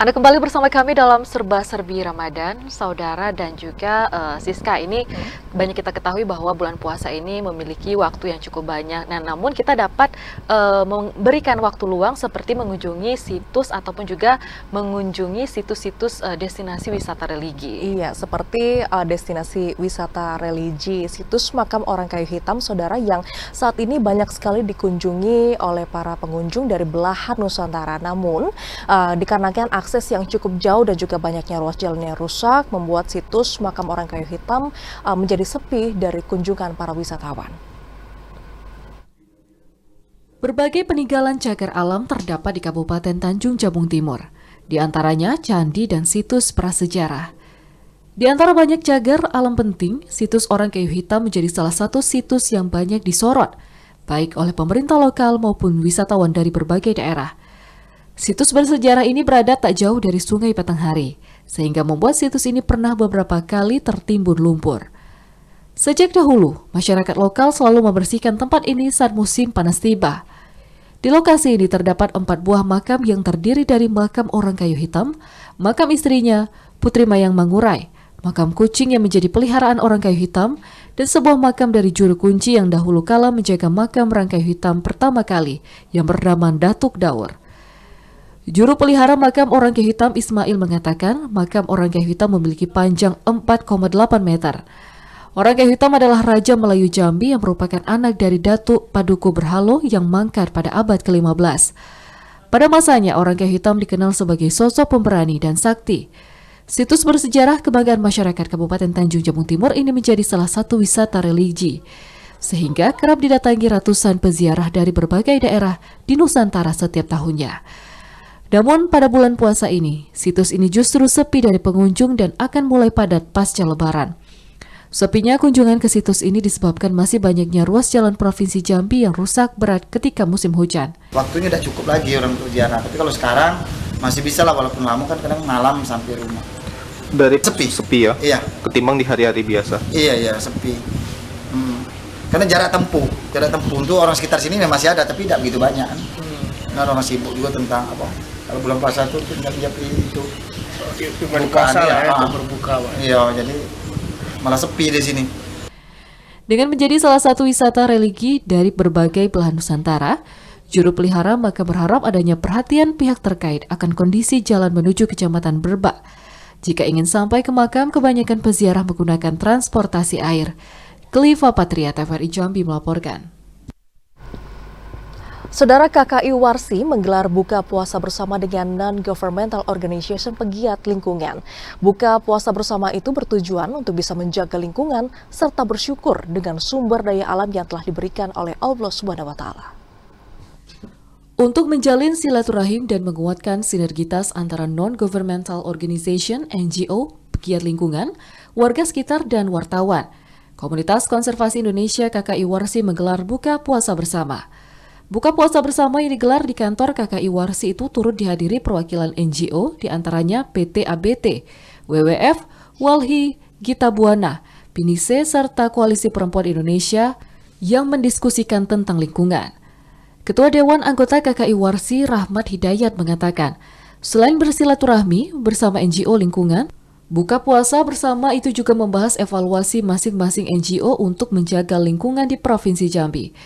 Anda kembali bersama kami dalam Serba-Serbi Ramadan, saudara dan juga Siska. Ini banyak kita ketahui bahwa bulan puasa ini memiliki waktu yang cukup banyak. Nah, namun kita dapat memberikan waktu luang seperti mengunjungi situs ataupun juga mengunjungi situs-situs destinasi wisata religi. Iya, seperti destinasi wisata religi, situs makam orang kayu hitam, saudara, yang saat ini banyak sekali dikunjungi oleh para pengunjung dari belahan Nusantara. Namun, dikarenakan akses yang cukup jauh dan juga banyaknya ruas jalan yang rusak, membuat situs makam orang kayu hitam menjadi sepi dari kunjungan para wisatawan. Berbagai peninggalan cagar alam terdapat di Kabupaten Tanjung Jabung Timur, di antaranya candi dan situs prasejarah. Di antara banyak cagar alam penting, situs orang kayu hitam menjadi salah satu situs yang banyak disorot, baik oleh pemerintah lokal maupun wisatawan dari berbagai daerah. Situs bersejarah ini berada tak jauh dari Sungai Batanghari, sehingga membuat situs ini pernah beberapa kali tertimbun lumpur. Sejak dahulu, masyarakat lokal selalu membersihkan tempat ini saat musim panas tiba. Di lokasi ini terdapat 4 buah makam yang terdiri dari makam orang kayu hitam, makam istrinya, Putri Mayang Mangurai, makam kucing yang menjadi peliharaan orang kayu hitam, dan sebuah makam dari juru kunci yang dahulu kala menjaga makam orang kayu hitam pertama kali yang bernama Datuk Daur. Juru pelihara makam Orang Kayu Hitam Ismail mengatakan makam Orang Kayu Hitam memiliki panjang 4,8 meter. Orang Kayu Hitam adalah Raja Melayu Jambi yang merupakan anak dari Datuk Paduku Berhalo yang mangkat pada abad ke-15. Pada masanya, Orang Kayu Hitam dikenal sebagai sosok pemberani dan sakti. Situs bersejarah kebanggaan masyarakat Kabupaten Tanjung Jabung Timur ini menjadi salah satu wisata religi, sehingga kerap didatangi ratusan peziarah dari berbagai daerah di Nusantara setiap tahunnya. Namun pada bulan puasa ini, situs ini justru sepi dari pengunjung dan akan mulai padat pasca Lebaran. Sepinya kunjungan ke situs ini disebabkan masih banyaknya ruas jalan Provinsi Jambi yang rusak berat ketika musim hujan. Waktunya tidak cukup lagi orang untuk ziarah, tapi kalau sekarang masih bisa lah, walaupun lama kan kadang malam sampai rumah. Dari sepi ya? Iya. Ketimbang di hari-hari biasa? Iya, sepi. Karena jarak tempuh untuk orang sekitar sini masih ada, tapi tidak begitu banyak kan. Nah, orang sibuk juga tentang apa? Kalau bulan puasa itu tinggal itu Berbuka lah, berbuka. Iya, jadi malah sepi di sini. Dengan menjadi salah satu wisata religi dari berbagai belahan Nusantara, juru pelihara maka berharap adanya perhatian pihak terkait akan kondisi jalan menuju Kecamatan Berbak. Jika ingin sampai ke makam, kebanyakan peziarah menggunakan transportasi air. Kliva Patria, TVRI Jambi melaporkan. Saudara, KKI Warsi menggelar buka puasa bersama dengan non-governmental organization pegiat lingkungan. Buka puasa bersama itu bertujuan untuk bisa menjaga lingkungan serta bersyukur dengan sumber daya alam yang telah diberikan oleh Allah Subhanahu wa Ta'ala. Untuk menjalin silaturahim dan menguatkan sinergitas antara non-governmental organization (NGO), pegiat lingkungan, warga sekitar dan wartawan, Komunitas Konservasi Indonesia KKI Warsi menggelar buka puasa bersama. Buka puasa bersama yang digelar di kantor KKI Warsi itu turut dihadiri perwakilan NGO, diantaranya PT ABT, WWF, Walhi, Gita Buana, Pinise, serta Koalisi Perempuan Indonesia yang mendiskusikan tentang lingkungan. Ketua Dewan Anggota KKI Warsi, Rahmat Hidayat, mengatakan, selain bersilaturahmi bersama NGO lingkungan, buka puasa bersama itu juga membahas evaluasi masing-masing NGO untuk menjaga lingkungan di Provinsi Jambi.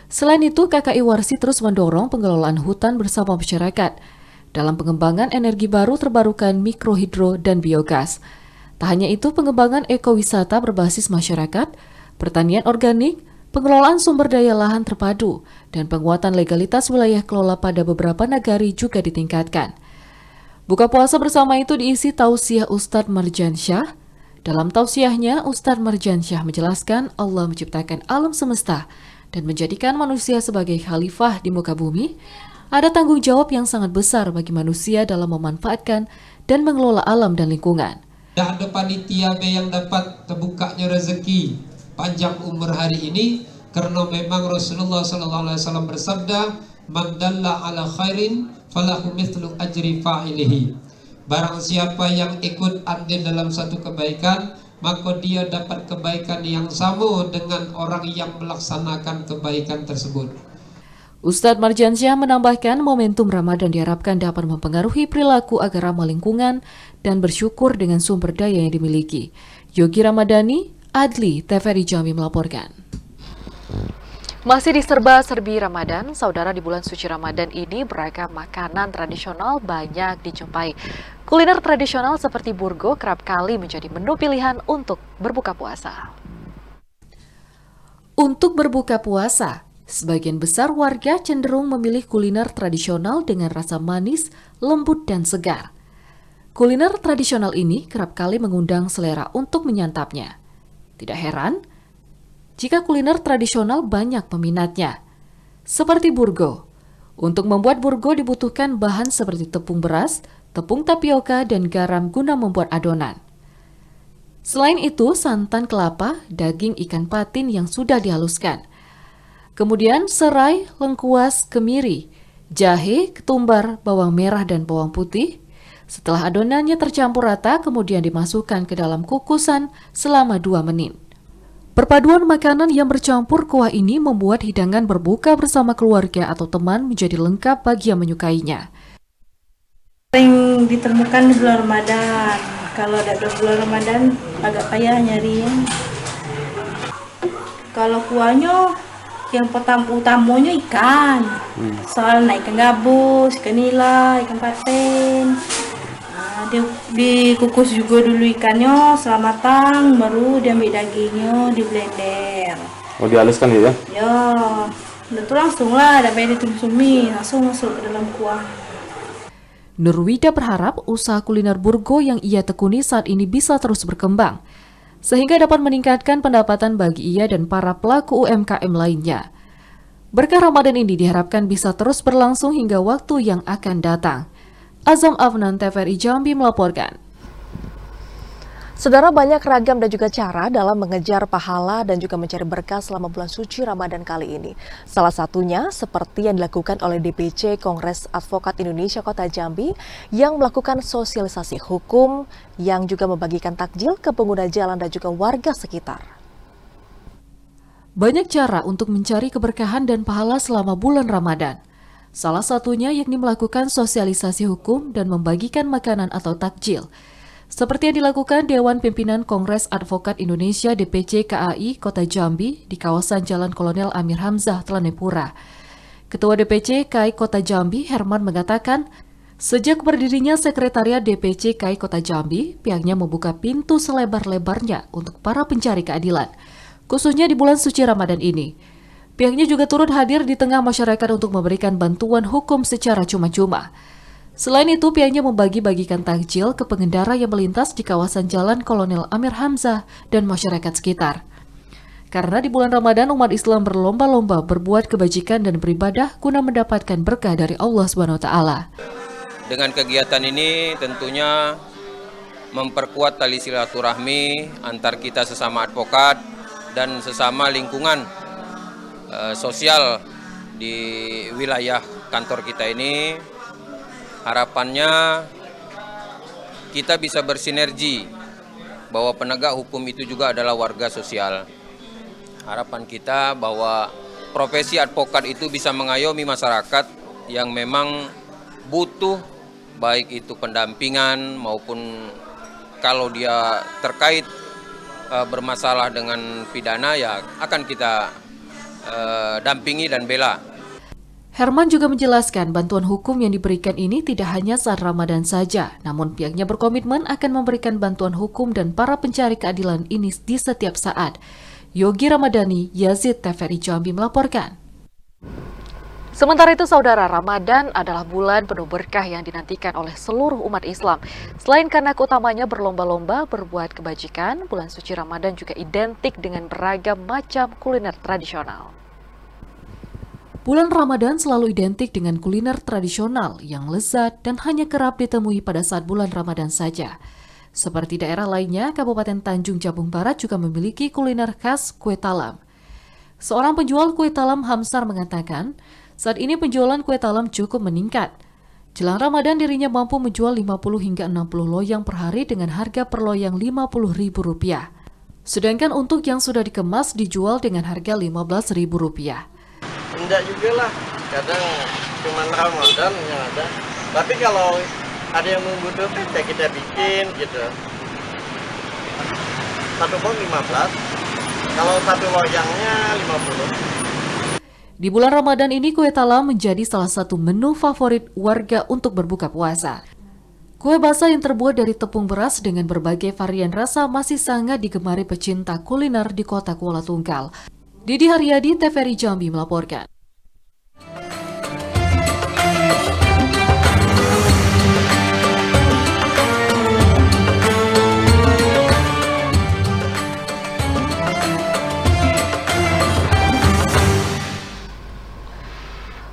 Selain itu, KKI Warsi terus mendorong pengelolaan hutan bersama masyarakat dalam pengembangan energi baru terbarukan mikrohidro dan biogas. Tak hanya itu, pengembangan ekowisata berbasis masyarakat, pertanian organik, pengelolaan sumber daya lahan terpadu, dan penguatan legalitas wilayah kelola pada beberapa nagari juga ditingkatkan. Buka puasa bersama itu diisi tausiah Ustadz Marjansyah. Dalam tausiahnya, Ustadz Marjansyah menjelaskan Allah menciptakan alam semesta dan menjadikan manusia sebagai khalifah di muka bumi, ada tanggung jawab yang sangat besar bagi manusia dalam memanfaatkan dan mengelola alam dan lingkungan. Dah ada panitia yang dapat terbukanya rezeki panjang umur hari ini, karena memang Rasulullah SAW bersabda, "Man dalla ala khairin falahu mithlu ajri fa'ilihi." Barang siapa yang ikut andil dalam satu kebaikan, maka dia dapat kebaikan yang sama dengan orang yang melaksanakan kebaikan tersebut. Ustadz Marjansyah menambahkan momentum Ramadan diharapkan dapat mempengaruhi perilaku agar ramah lingkungan dan bersyukur dengan sumber daya yang dimiliki. Yogi Ramadhani, Adli, TVRI Jambi melaporkan. Masih di serba-serbi Ramadan, saudara, di bulan suci Ramadan ini beragam makanan tradisional banyak dijumpai. Kuliner tradisional seperti burgo kerap kali menjadi menu pilihan untuk berbuka puasa. Untuk berbuka puasa, sebagian besar warga cenderung memilih kuliner tradisional dengan rasa manis, lembut, dan segar. Kuliner tradisional ini kerap kali mengundang selera untuk menyantapnya. Tidak heran jika kuliner tradisional banyak peminatnya. Seperti burgo. Untuk membuat burgo dibutuhkan bahan seperti tepung beras, tepung tapioka, dan garam guna membuat adonan. Selain itu, santan kelapa, daging ikan patin yang sudah dihaluskan. Kemudian serai, lengkuas, kemiri, jahe, ketumbar, bawang merah, dan bawang putih. Setelah adonannya tercampur rata, kemudian dimasukkan ke dalam kukusan selama 2 menit. Perpaduan makanan yang bercampur kuah ini membuat hidangan berbuka bersama keluarga atau teman menjadi lengkap bagi yang menyukainya. Sering ditemukan di bulan Ramadan. Kalau ada bulan Ramadan agak payah nyarinya. Kalau kuahnya Yang utamanya ikan. Soal ikan gabus, ikan nila, ikan paten. Nah, dikukus juga dulu ikannya setelah matang, baru diambil dagingnya, di blender. Oh, dihaluskan ya? Ya, itu langsung lah, ada banyak ditumis, langsung masuk ke dalam kuah. Nurwida berharap usaha kuliner burgo yang ia tekuni saat ini bisa terus berkembang, sehingga dapat meningkatkan pendapatan bagi ia dan para pelaku UMKM lainnya. Berkah Ramadan ini diharapkan bisa terus berlangsung hingga waktu yang akan datang. Azam Afnan, TVRI Jambi melaporkan. Saudara, banyak ragam dan juga cara dalam mengejar pahala dan juga mencari berkah selama bulan suci Ramadan kali ini. Salah satunya seperti yang dilakukan oleh DPC Kongres Advokat Indonesia Kota Jambi yang melakukan sosialisasi hukum yang juga membagikan takjil ke pengguna jalan dan juga warga sekitar. Banyak cara untuk mencari keberkahan dan pahala selama bulan Ramadan. Salah satunya yakni melakukan sosialisasi hukum dan membagikan makanan atau takjil. Seperti yang dilakukan Dewan Pimpinan Kongres Advokat Indonesia DPC KAI Kota Jambi di kawasan Jalan Kolonel Amir Hamzah, Tlanepura. Ketua DPC KAI Kota Jambi, Herman, mengatakan, sejak berdirinya Sekretariat DPC KAI Kota Jambi, pihaknya membuka pintu selebar-lebarnya untuk para pencari keadilan, khususnya di bulan suci Ramadan ini. Pihaknya juga turut hadir di tengah masyarakat untuk memberikan bantuan hukum secara cuma-cuma. Selain itu, pihaknya membagi-bagikan takjil ke pengendara yang melintas di kawasan Jalan Kolonel Amir Hamzah dan masyarakat sekitar. Karena di bulan Ramadan umat Islam berlomba-lomba berbuat kebajikan dan beribadah guna mendapatkan berkah dari Allah SWT. Dengan kegiatan ini tentunya memperkuat tali silaturahmi antar kita sesama advokat dan sesama lingkungan sosial di wilayah kantor kita ini. Harapannya kita bisa bersinergi bahwa penegak hukum itu juga adalah warga sosial. Harapan kita bahwa profesi advokat itu bisa mengayomi masyarakat yang memang butuh, baik itu pendampingan maupun kalau dia terkait bermasalah dengan pidana, ya akan kita dampingi dan bela. Herman juga menjelaskan bantuan hukum yang diberikan ini tidak hanya saat Ramadan saja, namun pihaknya berkomitmen akan memberikan bantuan hukum dan para pencari keadilan ini di setiap saat. Yogi Ramadhani, Yazid, TVRI Jambi melaporkan. Sementara itu, saudara, Ramadan adalah bulan penuh berkah yang dinantikan oleh seluruh umat Islam. Selain karena keutamanya berlomba-lomba berbuat kebajikan, bulan suci Ramadan juga identik dengan beragam macam kuliner tradisional. Bulan Ramadan selalu identik dengan kuliner tradisional yang lezat dan hanya kerap ditemui pada saat bulan Ramadan saja. Seperti daerah lainnya, Kabupaten Tanjung Jabung Barat juga memiliki kuliner khas kue talam. Seorang penjual kue talam, Hamsar, mengatakan, saat ini penjualan kue talam cukup meningkat. Jelang Ramadan dirinya mampu menjual 50 hingga 60 loyang per hari dengan harga per loyang Rp50.000. Sedangkan untuk yang sudah dikemas dijual dengan harga Rp15.000. Enggak juga lah, kadang cuma Ramadan yang ada. Tapi kalau ada yang membutuhkan ya kita bikin gitu. Satu pon 15, kalau satu loyangnya 50. Di bulan Ramadan ini kue talam menjadi salah satu menu favorit warga untuk berbuka puasa. Kue basah yang terbuat dari tepung beras dengan berbagai varian rasa masih sangat digemari pecinta kuliner di kota Kuala Tunggal. Didi Haryadi, TVRI Jambi melaporkan.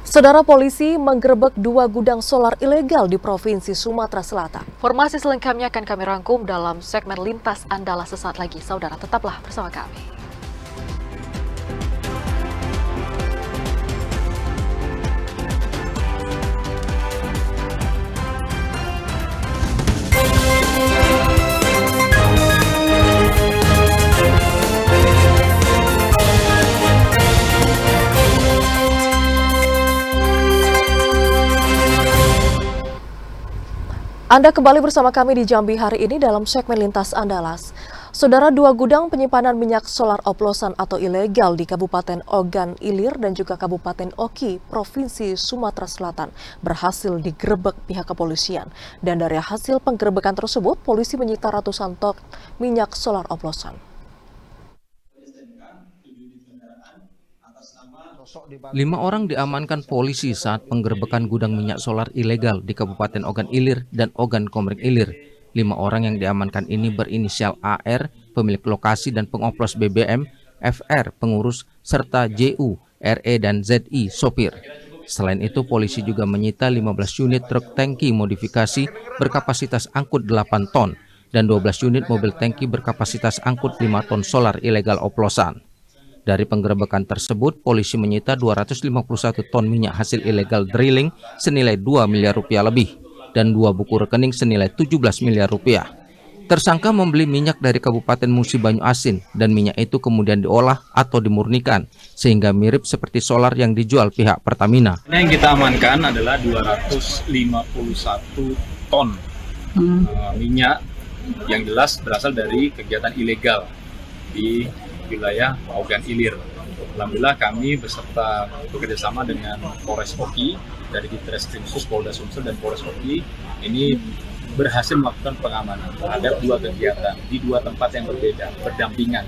Saudara, polisi menggerebek 2 gudang solar ilegal di Provinsi Sumatera Selatan. Informasi selengkapnya akan kami rangkum dalam segmen Lintas Andala sesaat lagi. Saudara, tetaplah bersama kami. Anda kembali bersama kami di Jambi hari ini dalam segmen Lintas Andalas. Saudara, 2 gudang penyimpanan minyak solar oplosan atau ilegal di Kabupaten Ogan Ilir dan juga Kabupaten Oki, Provinsi Sumatera Selatan berhasil digerebek pihak kepolisian. Dan dari hasil penggerebekan tersebut, polisi menyita ratusan ton minyak solar oplosan. 5 orang diamankan polisi saat penggerebekan gudang minyak solar ilegal di Kabupaten Ogan Ilir dan Ogan Komering Ilir. 5 orang yang diamankan ini berinisial AR, pemilik lokasi dan pengoplos BBM, FR, pengurus, serta JU, RE, dan ZI, sopir. Selain itu, polisi juga menyita 15 unit truk tangki modifikasi berkapasitas angkut 8 ton dan 12 unit mobil tangki berkapasitas angkut 5 ton solar ilegal oplosan. Dari penggerebekan tersebut, polisi menyita 251 ton minyak hasil ilegal drilling senilai 2 miliar rupiah lebih dan 2 buku rekening senilai 17 miliar rupiah. Tersangka membeli minyak dari Kabupaten Musi Banyu Asin dan minyak itu kemudian diolah atau dimurnikan sehingga mirip seperti solar yang dijual pihak Pertamina. Yang kita amankan adalah 251 ton minyak yang jelas berasal dari kegiatan ilegal di wilayah Ogan Ilir. Alhamdulillah kami beserta bekerjasama dengan Polres Oki dari Ditreskrimsus Polda Sumsel dan Polres Oki ini berhasil melakukan pengamanan terhadap 2 kegiatan di 2 tempat yang berbeda, berdampingan.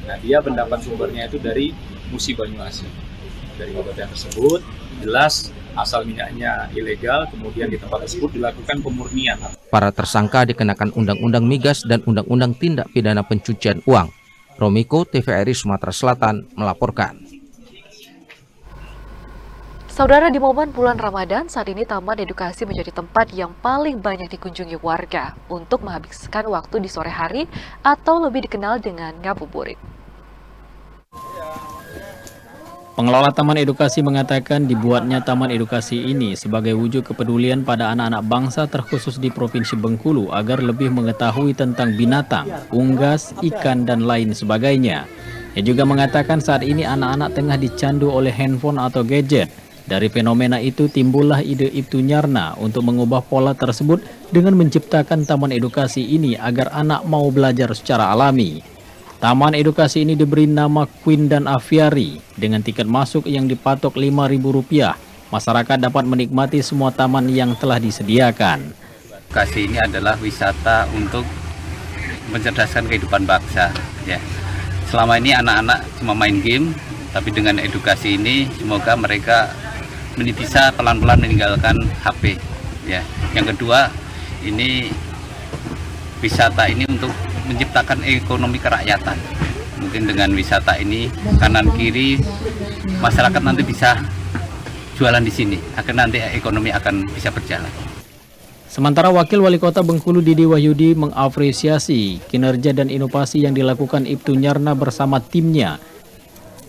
Nah, dia pendapat sumbernya itu dari Musi Banyu Asin. Dari kabupaten tersebut jelas asal minyaknya ilegal, kemudian di tempat tersebut dilakukan pemurnian. Para tersangka dikenakan Undang-Undang Migas dan Undang-Undang Tindak Pidana Pencucian Uang. Romiko, TVRI Sumatera Selatan melaporkan. Saudara, di momen bulan Ramadan, saat ini Taman Edukasi menjadi tempat yang paling banyak dikunjungi warga untuk menghabiskan waktu di sore hari atau lebih dikenal dengan ngabuburit. Pengelola Taman Edukasi mengatakan dibuatnya Taman Edukasi ini sebagai wujud kepedulian pada anak-anak bangsa terkhusus di Provinsi Bengkulu agar lebih mengetahui tentang binatang, unggas, ikan, dan lain sebagainya. Ia juga mengatakan saat ini anak-anak tengah dicandu oleh handphone atau gadget. Dari fenomena itu timbullah ide Ibtu Nyarna untuk mengubah pola tersebut dengan menciptakan Taman Edukasi ini agar anak mau belajar secara alami. Taman Edukasi ini diberi nama Queen dan Aviary dengan tiket masuk yang dipatok Rp5.000. Masyarakat dapat menikmati semua taman yang telah disediakan. Edukasi ini adalah wisata untuk mencerdaskan kehidupan bangsa. Ya. Selama ini anak-anak cuma main game, tapi dengan edukasi ini semoga mereka bisa pelan-pelan meninggalkan HP. Ya. Yang kedua, ini wisata ini untuk menciptakan ekonomi kerakyatan. Mungkin dengan wisata ini kanan kiri masyarakat nanti bisa jualan di sini agar nanti ekonomi akan bisa berjalan. Sementara Wakil Wali Kota Bengkulu Didi Wahyudi mengapresiasi kinerja dan inovasi yang dilakukan Ibtu Nyarna bersama timnya.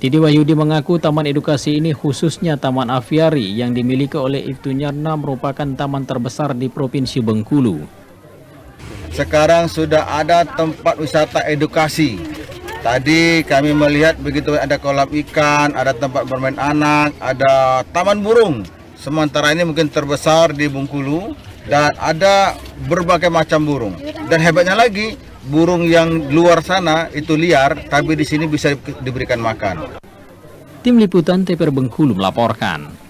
Didi Wahyudi mengaku Taman Edukasi ini khususnya Taman Aviary yang dimiliki oleh Ibtu Nyarna merupakan taman terbesar di Provinsi Bengkulu. Sekarang sudah ada tempat wisata edukasi. Tadi kami melihat begitu ada kolam ikan, ada tempat bermain anak, ada taman burung. Sementara ini mungkin terbesar di Bengkulu dan ada berbagai macam burung. Dan hebatnya lagi, burung yang luar sana itu liar, tapi di sini bisa diberikan makan. Tim Liputan TVRI Bengkulu melaporkan.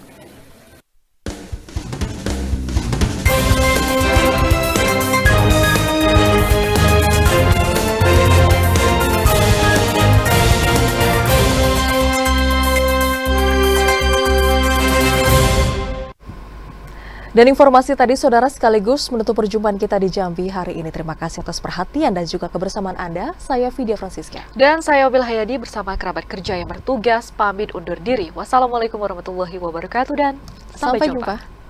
Dan informasi tadi, saudara, sekaligus menutup perjumpaan kita di Jambi hari ini. Terima kasih atas perhatian dan juga kebersamaan Anda. Saya Vidya Francisca. Dan saya Obil Hayadi bersama kerabat kerja yang bertugas pamit undur diri. Wassalamualaikum warahmatullahi wabarakatuh dan sampai jumpa.